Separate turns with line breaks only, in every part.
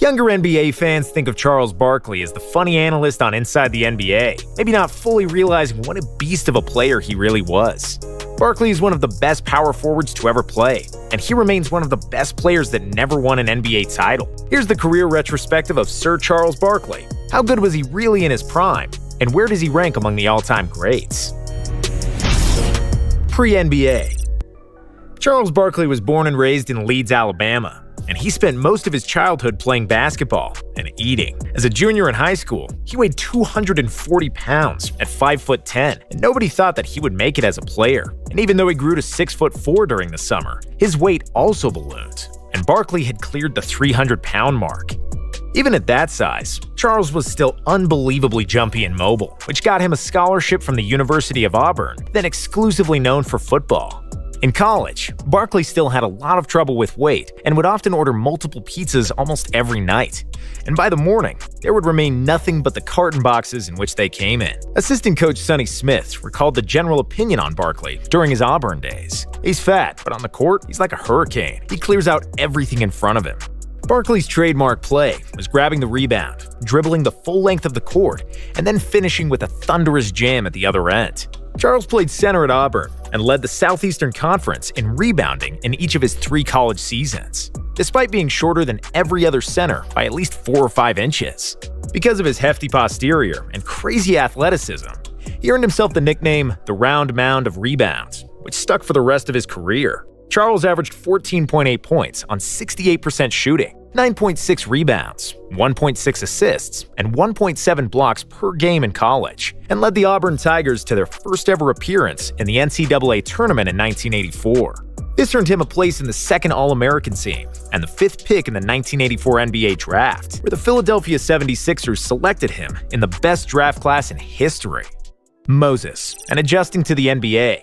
Younger NBA fans think of Charles Barkley as the funny analyst on Inside the NBA, maybe not fully realizing what a beast of a player he really was. Barkley is one of the best power forwards to ever play, and he remains one of the best players that never won an NBA title. Here's the career retrospective of Sir Charles Barkley. How good was he really in his prime, and where does he rank among the all-time greats? Pre-NBA. Charles Barkley was born and raised in Leeds, Alabama, and he spent most of his childhood playing basketball and eating. As a junior in high school, he weighed 240 pounds at 5'10", and nobody thought that he would make it as a player. And even though he grew to 6'4" during the summer, his weight also ballooned, and Barkley had cleared the 300-pound mark. Even at that size, Charles was still unbelievably jumpy and mobile, which got him a scholarship from the University of Auburn, then exclusively known for football. In college, Barkley still had a lot of trouble with weight and would often order multiple pizzas almost every night. And by the morning, there would remain nothing but the carton boxes in which they came in. Assistant coach Sonny Smith recalled the general opinion on Barkley during his Auburn days. He's fat, but on the court, he's like a hurricane. He clears out everything in front of him. Barkley's trademark play was grabbing the rebound, dribbling the full length of the court, and then finishing with a thunderous jam at the other end. Charles played center at Auburn and led the Southeastern Conference in rebounding in each of his 3 college seasons, despite being shorter than every other center by at least 4 or 5 inches. Because of his hefty posterior and crazy athleticism, he earned himself the nickname the Round Mound of Rebounds, which stuck for the rest of his career. Charles averaged 14.8 points on 68% shooting, 9.6 rebounds, 1.6 assists, and 1.7 blocks per game in college, and led the Auburn Tigers to their first ever appearance in the NCAA tournament in 1984. This earned him a place in the 2nd All-American team and the 5th pick in the 1984 NBA draft, where the Philadelphia 76ers selected him in the best draft class in history. Moses, and adjusting to the NBA.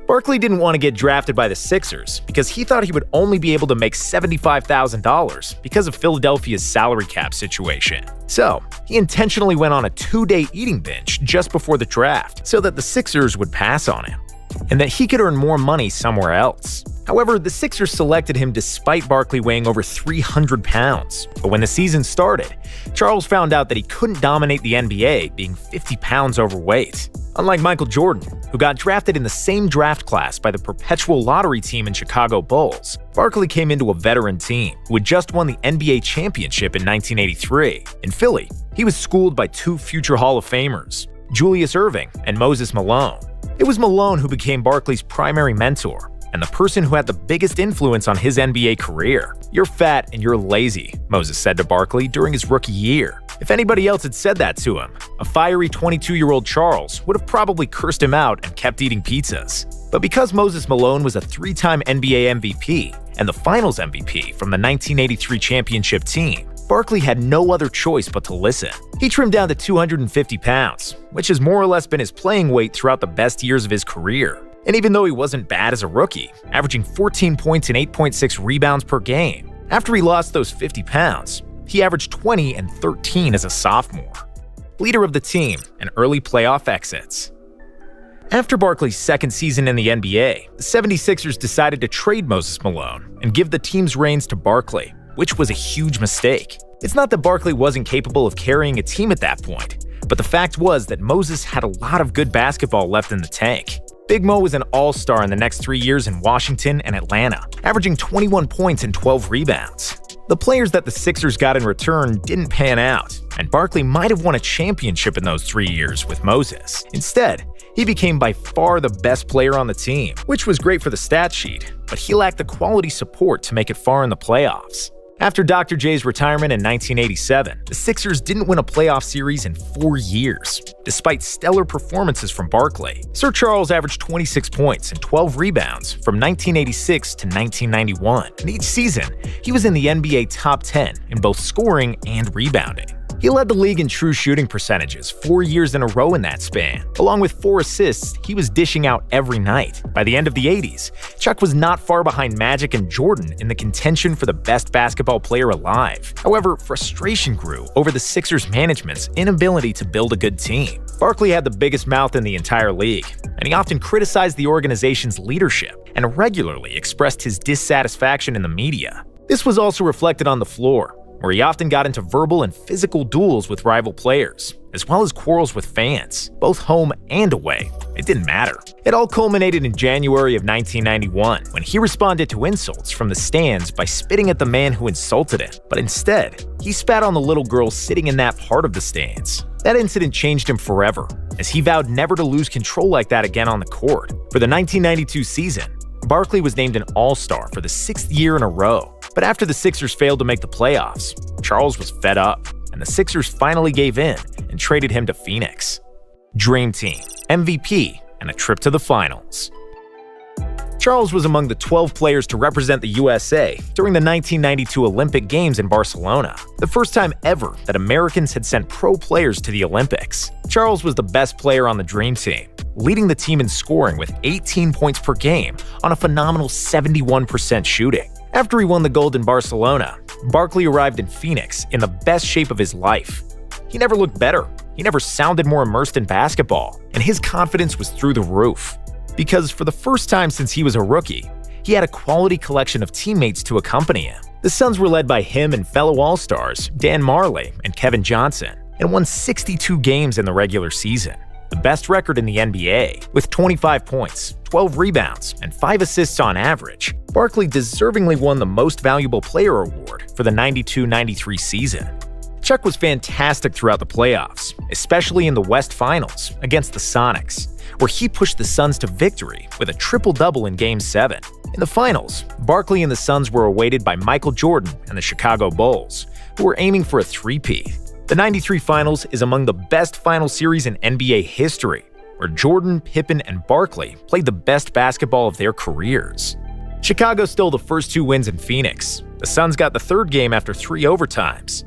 Barkley didn't want to get drafted by the Sixers because he thought he would only be able to make $75,000 because of Philadelphia's salary cap situation. So, he intentionally went on a 2-day eating binge just before the draft so that the Sixers would pass on him, and that he could earn more money somewhere else. However, the Sixers selected him despite Barkley weighing over 300 pounds. But when the season started, Charles found out that he couldn't dominate the NBA being 50 pounds overweight. Unlike Michael Jordan, who got drafted in the same draft class by the perpetual lottery team in Chicago Bulls, Barkley came into a veteran team who had just won the NBA championship in 1983. In Philly, he was schooled by 2 future Hall of Famers, Julius Erving and Moses Malone. It was Malone who became Barkley's primary mentor and the person who had the biggest influence on his NBA career. "You're fat and you're lazy," Moses said to Barkley during his rookie year. If anybody else had said that to him, a fiery 22-year-old Charles would have probably cursed him out and kept eating pizzas. But because Moses Malone was a 3-time NBA MVP and the Finals MVP from the 1983 championship team, Barkley had no other choice but to listen. He trimmed down to 250 pounds, which has more or less been his playing weight throughout the best years of his career. And even though he wasn't bad as a rookie, averaging 14 points and 8.6 rebounds per game, after he lost those 50 pounds, he averaged 20 and 13 as a sophomore. Leader of the team and early playoff exits. After Barkley's 2nd season in the NBA, the 76ers decided to trade Moses Malone and give the team's reins to Barkley, which was a huge mistake. It's not that Barkley wasn't capable of carrying a team at that point, but the fact was that Moses had a lot of good basketball left in the tank. Big Mo was an all-star in the next 3 years in Washington and Atlanta, averaging 21 points and 12 rebounds. The players that the Sixers got in return didn't pan out, and Barkley might have won a championship in those 3 years with Moses. Instead, he became by far the best player on the team, which was great for the stat sheet, but he lacked the quality support to make it far in the playoffs. After Dr. J's retirement in 1987, the Sixers didn't win a playoff series in 4 years, despite stellar performances from Barkley. Sir Charles averaged 26 points and 12 rebounds from 1986 to 1991, and each season, he was in the NBA top 10 in both scoring and rebounding. He led the league in true shooting percentages 4 years in a row in that span. Along with 4 assists, he was dishing out every night. By the end of the 80s, Chuck was not far behind Magic and Jordan in the contention for the best basketball player alive. However, frustration grew over the Sixers' management's inability to build a good team. Barkley had the biggest mouth in the entire league, and he often criticized the organization's leadership and regularly expressed his dissatisfaction in the media. This was also reflected on the floor, where he often got into verbal and physical duels with rival players, as well as quarrels with fans, both home and away. It didn't matter. It all culminated in January of 1991, when he responded to insults from the stands by spitting at the man who insulted him, but instead, he spat on the little girl sitting in that part of the stands. That incident changed him forever, as he vowed never to lose control like that again on the court. For the 1992 season, Barkley was named an All-Star for the 6th year in a row. But after the Sixers failed to make the playoffs, Charles was fed up, and the Sixers finally gave in and traded him to Phoenix. Dream Team, MVP, and a trip to the finals. Charles was among the 12 players to represent the USA during the 1992 Olympic Games in Barcelona, the first time ever that Americans had sent pro players to the Olympics. Charles was the best player on the Dream Team, leading the team in scoring with 18 points per game on a phenomenal 71% shooting. After he won the gold in Barcelona, Barkley arrived in Phoenix in the best shape of his life. He never looked better, he never sounded more immersed in basketball, and his confidence was through the roof. Because for the first time since he was a rookie, he had a quality collection of teammates to accompany him. The Suns were led by him and fellow All-Stars Dan Marley and Kevin Johnson, and won 62 games in the regular season, the best record in the NBA, with 25 points, 12 rebounds, and 5 assists on average. Barkley deservingly won the Most Valuable Player award for the 92-93 season. Chuck was fantastic throughout the playoffs, especially in the West Finals against the Sonics, where he pushed the Suns to victory with a triple-double in Game 7. In the finals, Barkley and the Suns were awaited by Michael Jordan and the Chicago Bulls, who were aiming for a three-peat. The 93 Finals is among the best final series in NBA history, where Jordan, Pippen, and Barkley played the best basketball of their careers. Chicago stole the first 2 wins in Phoenix. The Suns got the third game after 3 overtimes.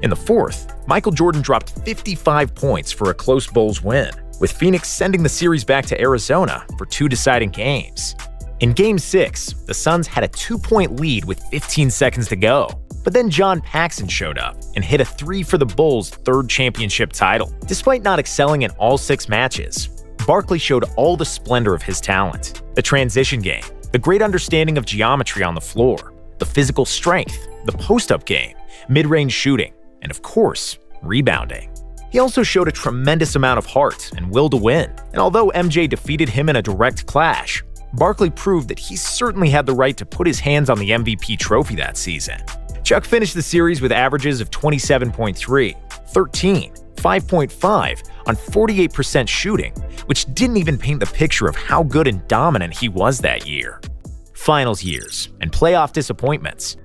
In the fourth, Michael Jordan dropped 55 points for a close Bulls win, with Phoenix sending the series back to Arizona for 2 deciding games. In Game 6, the Suns had a 2-point lead with 15 seconds to go, but then John Paxson showed up and hit a 3 for the Bulls' 3rd championship title. Despite not excelling in all 6 matches, Barkley showed all the splendor of his talent: the transition game, the great understanding of geometry on the floor, the physical strength, the post-up game, mid-range shooting, and of course, rebounding. He also showed a tremendous amount of heart and will to win, and although MJ defeated him in a direct clash, Barkley proved that he certainly had the right to put his hands on the MVP trophy that season. Chuck finished the series with averages of 27.3, 13, 5.5 on 48% shooting, which didn't even paint the picture of how good and dominant he was that year. Finals years and playoff disappointments.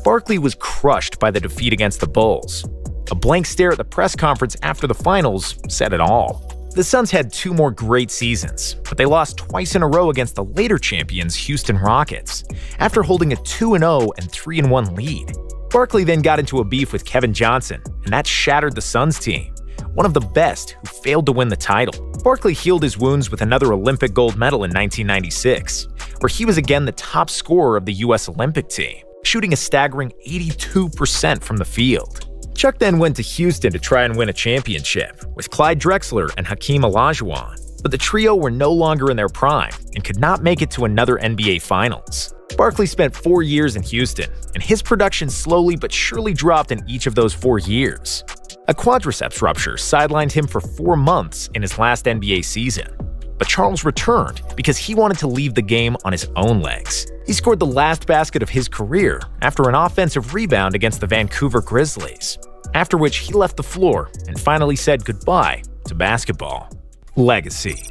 Barkley was crushed by the defeat against the Bulls. A blank stare at the press conference after the finals said it all. The Suns had 2 more great seasons, but they lost twice in a row against the later champions Houston Rockets, after holding a 2-0 and 3-1 lead. Barkley then got into a beef with Kevin Johnson, and that shattered the Suns team, one of the best who failed to win the title. Barkley healed his wounds with another Olympic gold medal in 1996, where he was again the top scorer of the US Olympic team, shooting a staggering 82% from the field. Chuck then went to Houston to try and win a championship with Clyde Drexler and Hakeem Olajuwon, but the trio were no longer in their prime and could not make it to another NBA Finals. Barkley spent 4 years in Houston, and his production slowly but surely dropped in each of those 4 years. A quadriceps rupture sidelined him for 4 months in his last NBA season. But Charles returned because he wanted to leave the game on his own legs. He scored the last basket of his career after an offensive rebound against the Vancouver Grizzlies, after which he left the floor and finally said goodbye to basketball. Legacy.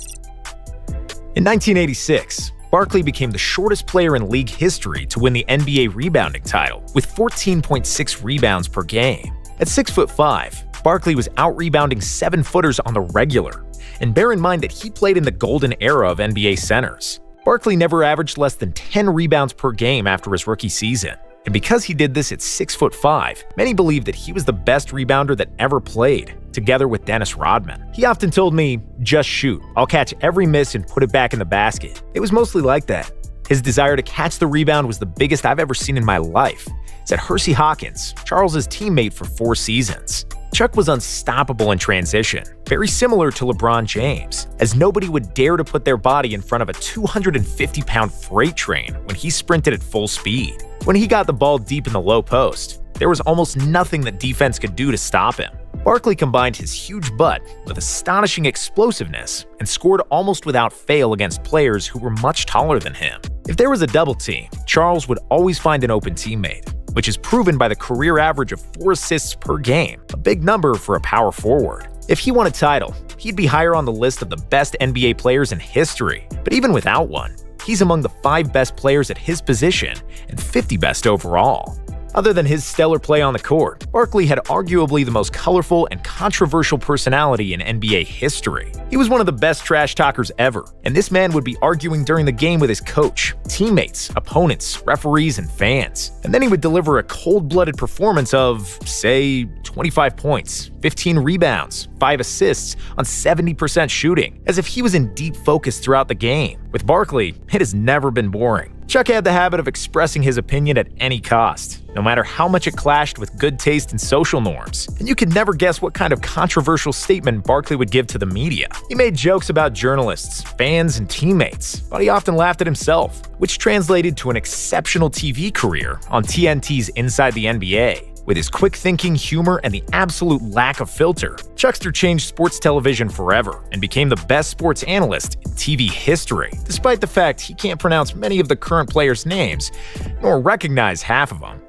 In 1986, Barkley became the shortest player in league history to win the NBA rebounding title with 14.6 rebounds per game. At 6'5", Barkley was out-rebounding 7-footers on the regular. And bear in mind that he played in the golden era of NBA centers. Barkley never averaged less than 10 rebounds per game after his rookie season. And because he did this at 6'5", many believe that he was the best rebounder that ever played, together with Dennis Rodman. He often told me, "Just shoot. I'll catch every miss and put it back in the basket." It was mostly like that. His desire to catch the rebound was the biggest I've ever seen in my life, said Hersey Hawkins, Charles's teammate for 4 seasons. Chuck was unstoppable in transition, very similar to LeBron James, as nobody would dare to put their body in front of a 250-pound freight train when he sprinted at full speed. When he got the ball deep in the low post, there was almost nothing that defense could do to stop him. Barkley combined his huge butt with astonishing explosiveness and scored almost without fail against players who were much taller than him. If there was a double team, Charles would always find an open teammate, which is proven by the career average of 4 assists per game, a big number for a power forward. If he won a title, he'd be higher on the list of the best NBA players in history. But even without one, he's among the 5 best players at his position and 50 best overall. Other than his stellar play on the court, Barkley had arguably the most colorful and controversial personality in NBA history. He was one of the best trash talkers ever, and this man would be arguing during the game with his coach, teammates, opponents, referees, and fans. And then he would deliver a cold-blooded performance of, say, 25 points, 15 rebounds, 5 assists on 70% shooting, as if he was in deep focus throughout the game. With Barkley, it has never been boring. Chuck had the habit of expressing his opinion at any cost, no matter how much it clashed with good taste and social norms, and you could never guess what kind of controversial statement Barkley would give to the media. He made jokes about journalists, fans, and teammates, but he often laughed at himself, which translated to an exceptional TV career on TNT's Inside the NBA. With his quick thinking, humor, and the absolute lack of filter, Chuckster changed sports television forever and became the best sports analyst in TV history, despite the fact he can't pronounce many of the current players' names, nor recognize half of them.